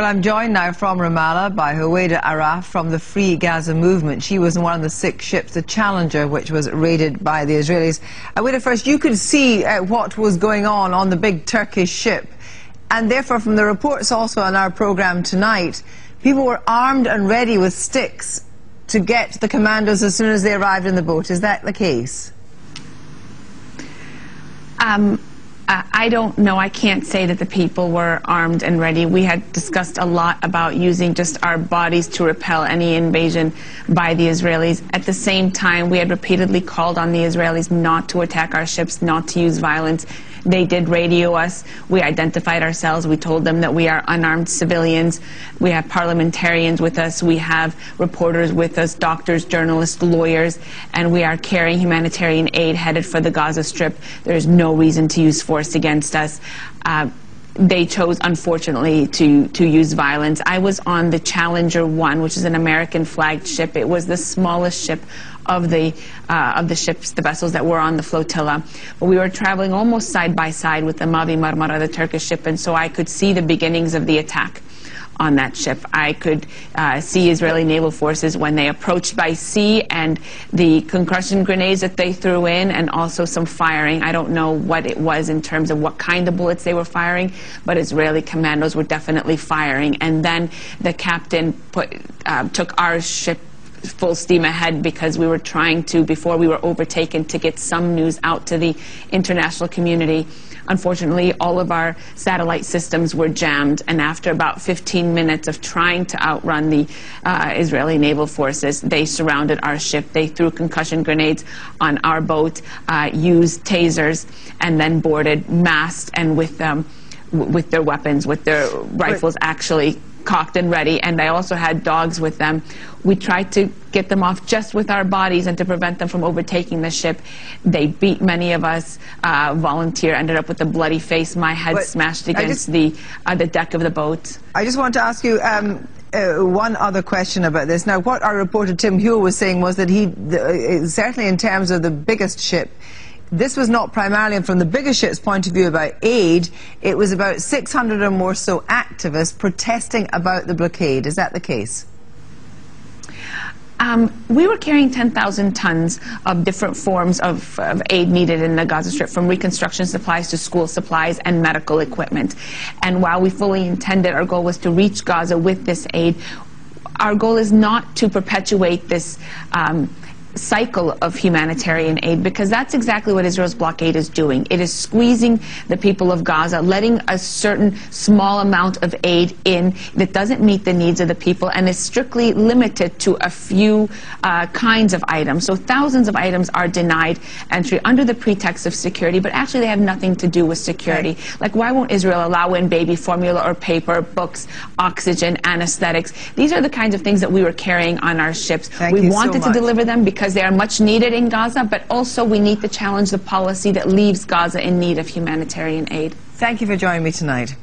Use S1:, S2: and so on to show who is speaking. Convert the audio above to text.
S1: Well, I'm joined now from Ramallah by Huwaida Arraf from the Free Gaza Movement. She was on one of the 6 ships, the Challenger, which was raided by the Israelis. Huwaida, first, you could see what was going on the big Turkish ship. And therefore, from the reports also on our programme tonight, people were armed and ready with sticks to get the commandos as soon as they arrived in the boat. Is that the case?
S2: I don't know. I can't say that the people were armed and ready. We had discussed a lot about using just our bodies to repel any invasion by the Israelis. At the same time, we had repeatedly called on the Israelis not to attack our ships, not to use violence. They did radio us. We identified ourselves. We told them that we are unarmed civilians. We have parliamentarians with us. We have reporters with us, doctors, journalists, lawyers, and we are carrying humanitarian aid headed for the Gaza Strip. There is no reason to use force against us. They chose, unfortunately, to use violence. I was on the Challenger 1, which is an American-flagged ship. It was the smallest ship of the ships, the vessels that were on the flotilla. But we were traveling almost side by side with the Mavi Marmara, the Turkish ship, and so I could see the beginnings of the attack on that ship. I could see Israeli naval forces when they approached by sea, and the concussion grenades that they threw in, and also some firing. I don't know what it was in terms of what kind of bullets they were firing, but Israeli commandos were definitely firing. And then the captain took our ship full steam ahead because we were trying to, before we were overtaken, to get some news out to the international community. Unfortunately, all of our satellite systems were jammed, and after about 15 minutes of trying to outrun the Israeli naval forces, they surrounded our ship. They threw concussion grenades on our boat, used tasers, and then boarded, masked, and with their weapons, with their rifles actually cocked and ready, and they also had dogs with them. We tried to get them off just with our bodies and to prevent them from overtaking the ship. They beat many of us. Volunteer ended up with a bloody face. My head smashed against the deck of the boat. I
S1: just want to ask you one other question about this. Now, what our reporter Tim Huell was saying was that certainly in terms of the biggest ship, this was not primarily from the bigger ship's point of view about aid. It was about 600 or more so activists protesting about the blockade. Is that the case?
S2: We were carrying 10,000 tons of different forms of aid needed in the Gaza Strip, from reconstruction supplies to school supplies and medical equipment. And while we fully intended, our goal was to reach Gaza with this aid, our goal is not to perpetuate this cycle of humanitarian aid, because that's exactly what Israel's blockade is doing. It is squeezing the people of Gaza, letting a certain small amount of aid in that doesn't meet the needs of the people and is strictly limited to a few kinds of items. So thousands of items are denied entry under the pretext of security, but actually they have nothing to do with security. Right. Like, why won't Israel allow in baby formula or paper, books, oxygen, anesthetics? These are the kinds of things that we were carrying on our ships. We wanted to deliver them because they are much needed in Gaza, but also we need to challenge the policy that leaves Gaza in need of humanitarian aid.
S1: Thank you for joining me tonight.